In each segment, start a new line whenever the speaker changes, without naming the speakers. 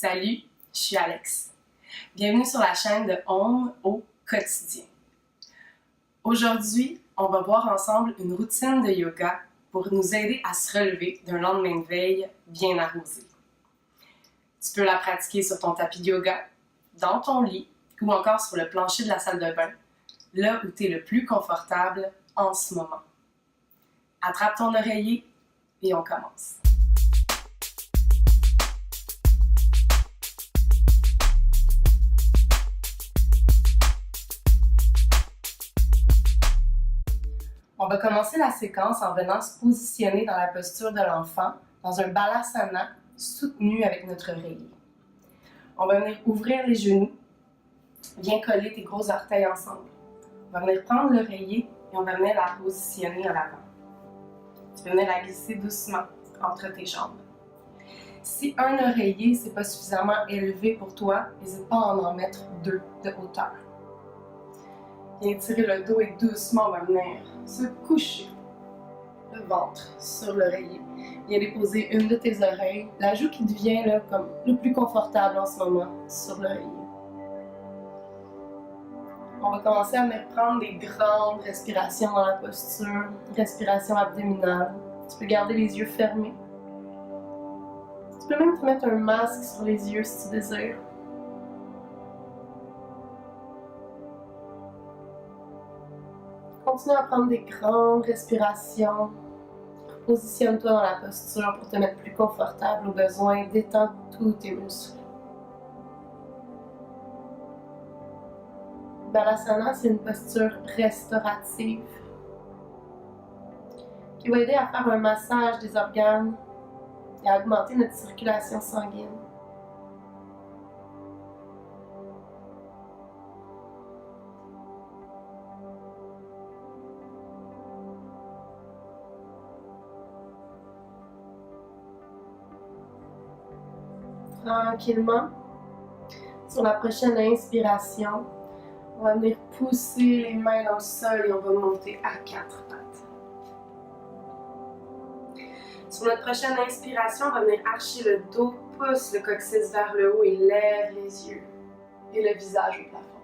Salut, je suis Alex. Bienvenue sur la chaîne de Home au quotidien. Aujourd'hui, on va voir ensemble une routine de yoga pour nous aider à se relever d'un lendemain de veille bien arrosé. Tu peux la pratiquer sur ton tapis de yoga, dans ton lit ou encore sur le plancher de la salle de bain, là où tu es le plus confortable en ce moment. Attrape ton oreiller et on commence. On va commencer la séquence en venant se positionner dans la posture de l'enfant, dans un balasana soutenu avec notre oreiller. On va venir ouvrir les genoux, bien coller tes gros orteils ensemble. On va venir prendre l'oreiller et on va venir la positionner en avant. Tu peux venir la glisser doucement entre tes jambes. Si un oreiller n'est pas suffisamment élevé pour toi, n'hésite pas à en mettre 2 de hauteur. Viens tirer le dos et doucement on va venir se coucher le ventre sur l'oreiller. Viens déposer une de tes oreilles, la joue qui devient là, comme le plus confortable en ce moment sur l'oreiller. On va commencer à venir prendre des grandes respirations dans la posture, respiration abdominale. Tu peux garder les yeux fermés. Tu peux même te mettre un masque sur les yeux si tu désires. Continue à prendre des grandes respirations. Positionne-toi dans la posture pour te mettre plus confortable au besoin. Détends tous tes muscles. Balasana, c'est une posture restaurative qui va aider à faire un massage des organes et à augmenter notre circulation sanguine. Tranquillement, sur la prochaine inspiration, on va venir pousser les mains dans le sol et on va monter à 4 pattes. Sur notre prochaine inspiration, on va venir archer le dos, pousse le coccyx vers le haut et lève les yeux et le visage au plafond.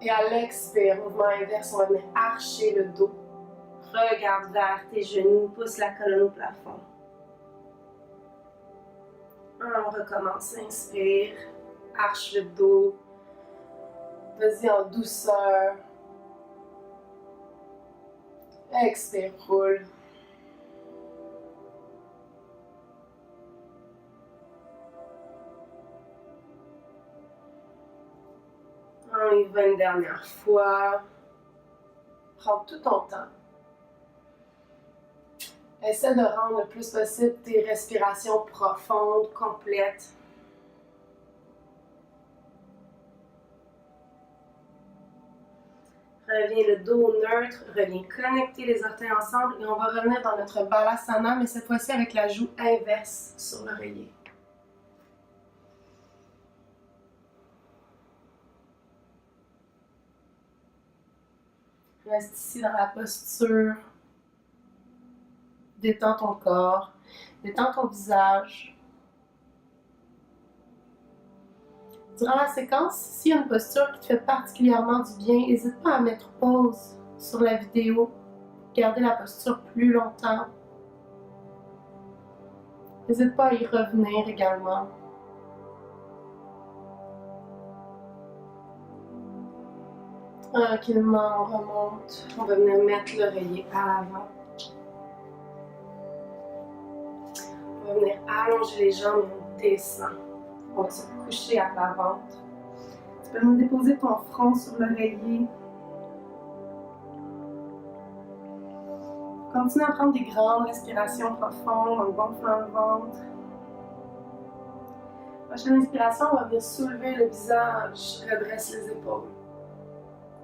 Et à l'expire, mouvement inverse, on va venir archer le dos, regarde vers tes genoux, pousse la colonne au plafond. On recommence, inspire, arche le dos, vas-y en douceur, expire, roule. On y va une dernière fois, prends tout ton temps. Essaie de rendre le plus possible tes respirations profondes, complètes. Reviens le dos neutre, reviens connecter les orteils ensemble et on va revenir dans notre balasana, mais cette fois-ci avec la joue inverse sur l'oreiller. Reste ici dans la posture. Détends ton corps, détends ton visage. Durant la séquence, s'il y a une posture qui te fait particulièrement du bien, n'hésite pas à mettre pause sur la vidéo, garder la posture plus longtemps. N'hésite pas à y revenir également. Tranquillement, on remonte. On va venir mettre l'oreiller à l'avant. On va venir allonger les jambes et on descend. On va se coucher à plat ventre. Tu peux venir déposer ton front sur l'oreiller. Continue à prendre des grandes respirations profondes en gonflant le ventre. Prochaine inspiration, on va venir soulever le visage, redresse les épaules.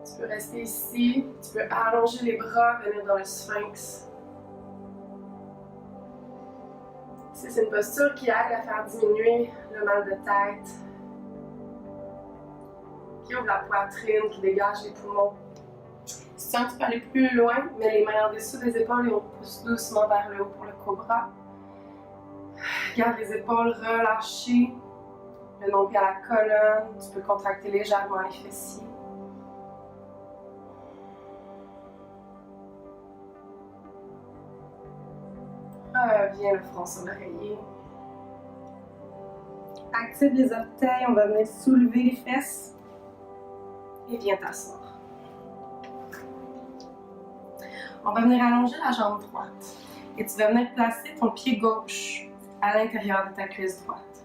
Tu peux rester ici, tu peux allonger les bras, venir dans le sphinx. C'est une posture qui aide à faire diminuer le mal de tête, qui ouvre la poitrine, qui dégage les poumons. Si tu peux aller plus loin, mets les mains en dessous des épaules et on pousse doucement vers le haut pour le cobra. Garde les épaules relâchées, le nombril à la colonne. Tu peux contracter légèrement les fessiers. Reviens le front sur l'oreiller. Active les orteils, on va venir soulever les fesses. Et viens t'asseoir. On va venir allonger la jambe droite. Et tu vas venir placer ton pied gauche à l'intérieur de ta cuisse droite.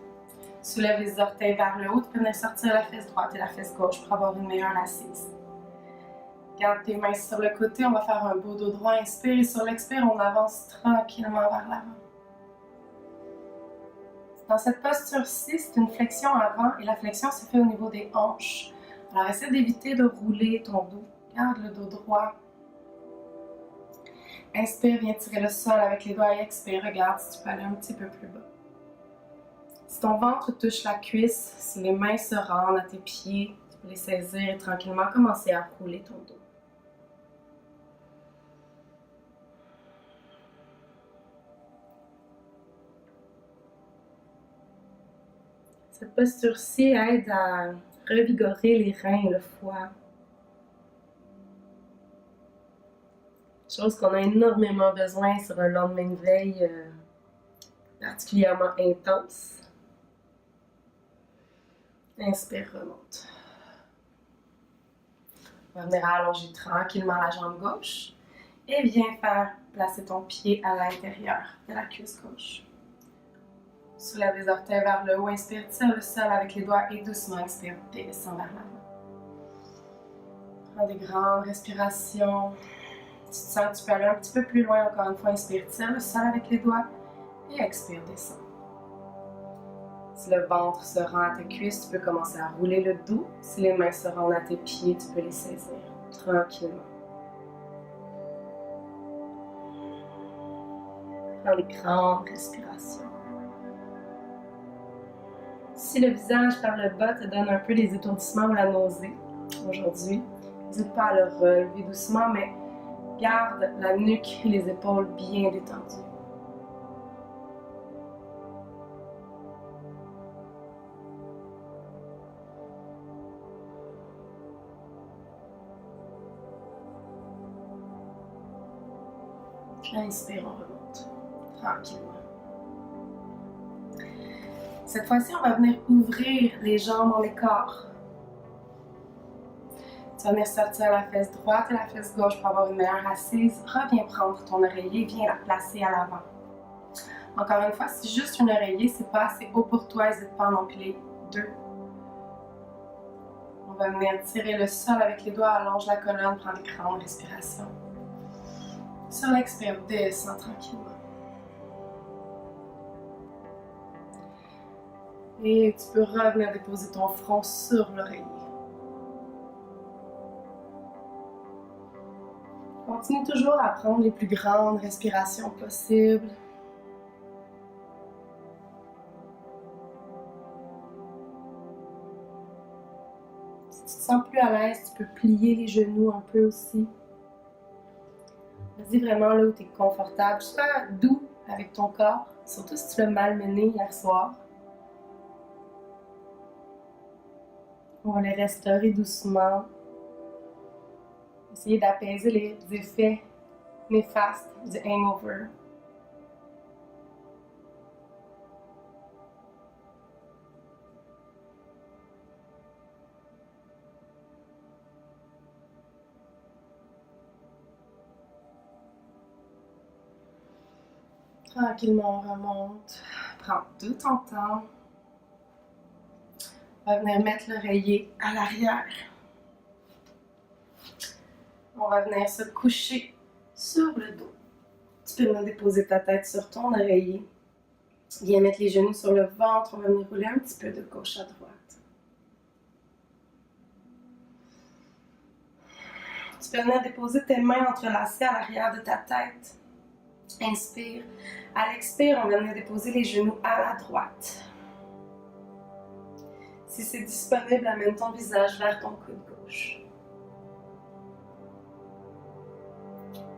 Soulève les orteils vers le haut, tu peux venir sortir la fesse droite et la fesse gauche pour avoir une meilleure assise. Garde tes mains sur le côté, on va faire un beau dos droit. Inspire et sur l'expire, on avance tranquillement vers l'avant. Dans cette posture-ci, c'est une flexion avant et la flexion se fait au niveau des hanches. Alors essaie d'éviter de rouler ton dos. Garde le dos droit. Inspire, viens tirer le sol avec les doigts et expire. Regarde si tu peux aller un petit peu plus bas. Si ton ventre touche la cuisse, si les mains se rendent à tes pieds, tu peux les saisir et tranquillement commencer à rouler ton dos. Cette posture-ci aide à revigorer les reins et le foie. Chose qu'on a énormément besoin sur un lendemain de veille particulièrement intense. Inspire, remonte. On va venir allonger tranquillement la jambe gauche et viens faire placer ton pied à l'intérieur de la cuisse gauche. Soulève les orteils vers le haut, inspire, tire le sol avec les doigts et doucement expire, descends vers l'avant. Prends des grandes respirations. Tu te sens que tu peux aller un petit peu plus loin, encore une fois, inspire, tire le sol avec les doigts et expire, descends. Si le ventre se rend à tes cuisses, tu peux commencer à rouler le dos. Si les mains se rendent à tes pieds, tu peux les saisir tranquillement. Prends des grandes respirations. Si le visage par le bas te donne un peu les étourdissements ou la nausée aujourd'hui, n'hésite pas à le relever doucement, mais garde la nuque et les épaules bien détendues. Inspire, on remonte tranquillement. Cette fois-ci, on va venir ouvrir les jambes en écart. Tu vas venir sortir la fesse droite et la fesse gauche pour avoir une meilleure assise. Reviens prendre ton oreiller, viens la placer à l'avant. Encore une fois, si juste un oreiller, c'est pas assez haut pour toi, n'hésite pas à en empiler deux. On va venir tirer le sol avec les doigts, allonge la colonne, prends des grandes respirations. Sur l'expire, descends tranquillement. Et tu peux revenir déposer ton front sur l'oreiller. Continue toujours à prendre les plus grandes respirations possibles. Si tu te sens plus à l'aise, tu peux plier les genoux un peu aussi. Vas-y vraiment là où tu es confortable. Sois doux avec ton corps, surtout si tu l'as malmené hier soir. On va les restaurer doucement. Essayer d'apaiser les effets néfastes du hangover. Tranquillement, on remonte. Prends tout ton temps. On va venir mettre l'oreiller à l'arrière. On va venir se coucher sur le dos. Tu peux venir déposer ta tête sur ton oreiller. Viens mettre les genoux sur le ventre. On va venir rouler un petit peu de gauche à droite. Tu peux venir déposer tes mains entrelacées à l'arrière de ta tête. Inspire. À l'expire, on va venir déposer les genoux à la droite. Si c'est disponible, amène ton visage vers ton coude gauche.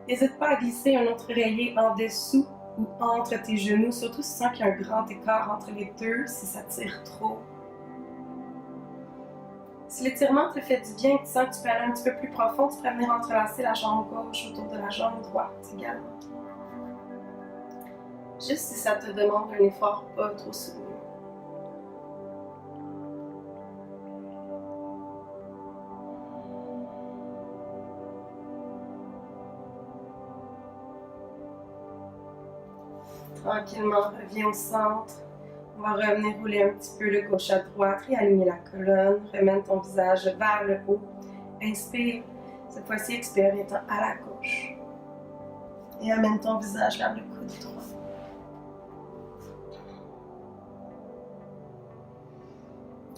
N'hésite pas à glisser un autre oreiller en dessous ou entre tes genoux, surtout si tu sens qu'il y a un grand écart entre les deux, si ça tire trop. Si l'étirement te fait du bien et que tu sens que tu peux aller un petit peu plus profond, tu pourrais venir entrelacer la jambe gauche autour de la jambe droite également. Juste si ça te demande un effort pas trop soutenu. Tranquillement, reviens au centre. On va revenir rouler un petit peu le gauche à droite, réaligner la colonne, remène ton visage vers le haut. Inspire. Cette fois-ci, expire, viens à la gauche. Et amène ton visage vers le coude droit.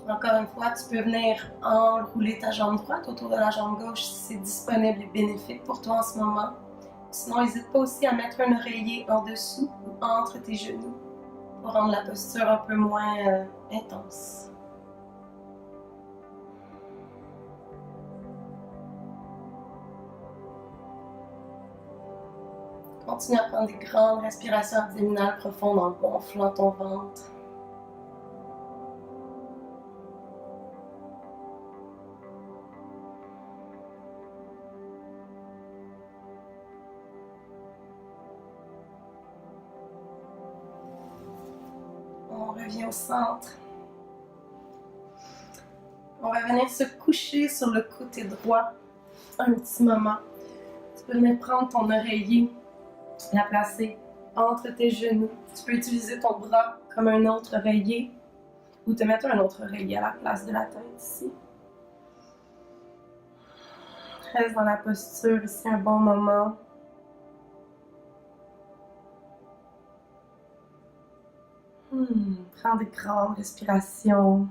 Encore une fois, tu peux venir enrouler ta jambe droite autour de la jambe gauche si c'est disponible et bénéfique pour toi en ce moment. Sinon, n'hésite pas aussi à mettre un oreiller en dessous ou entre tes genoux pour rendre la posture un peu moins intense. Continue à prendre des grandes respirations abdominales profondes en gonflant ton ventre. On revient au centre. On va venir se coucher sur le côté droit un petit moment. Tu peux venir prendre ton oreiller, la placer entre tes genoux. Tu peux utiliser ton bras comme un autre oreiller ou te mettre un autre oreiller à la place de la tête ici. Reste dans la posture ici un bon moment. Prends des grandes respirations.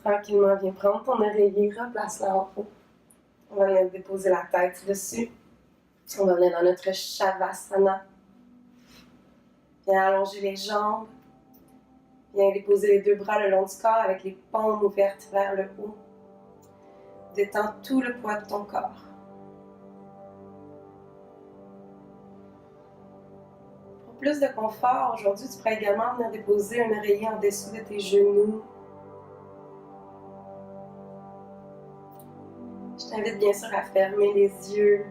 Tranquillement, viens prendre ton oreiller, replace-la en haut. On va venir déposer la tête dessus. On va venir dans notre Shavasana. Viens allonger les jambes. Viens déposer les deux bras le long du corps avec les paumes ouvertes vers le haut. Détends tout le poids de ton corps. Pour plus de confort, aujourd'hui, tu pourrais également venir déposer un oreiller en dessous de tes genoux. Je t'invite bien sûr à fermer les yeux.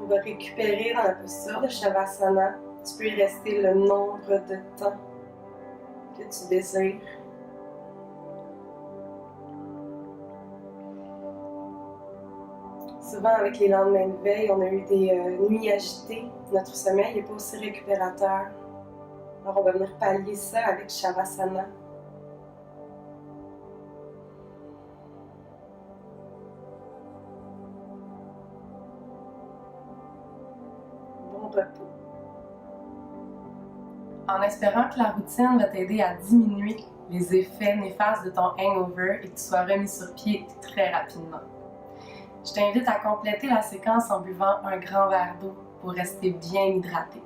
On va récupérer dans la posture de Shavasana. Tu peux y rester le nombre de temps que tu désires. Souvent, avec les lendemains de veille, on a eu des nuits agitées. Notre sommeil n'est pas aussi récupérateur. Alors, on va venir pallier ça avec Shavasana. Bon repos. En espérant que la routine va t'aider à diminuer les effets néfastes de ton hangover et que tu sois remis sur pied très rapidement. Je t'invite à compléter la séquence en buvant un grand verre d'eau pour rester bien hydraté.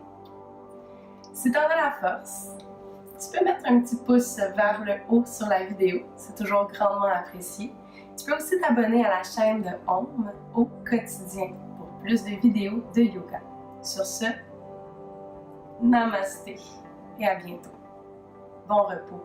Si tu en as la force, tu peux mettre un petit pouce vers le haut sur la vidéo, c'est toujours grandement apprécié. Tu peux aussi t'abonner à la chaîne de Om au quotidien pour plus de vidéos de yoga. Sur ce, namasté et à bientôt. Bon repos.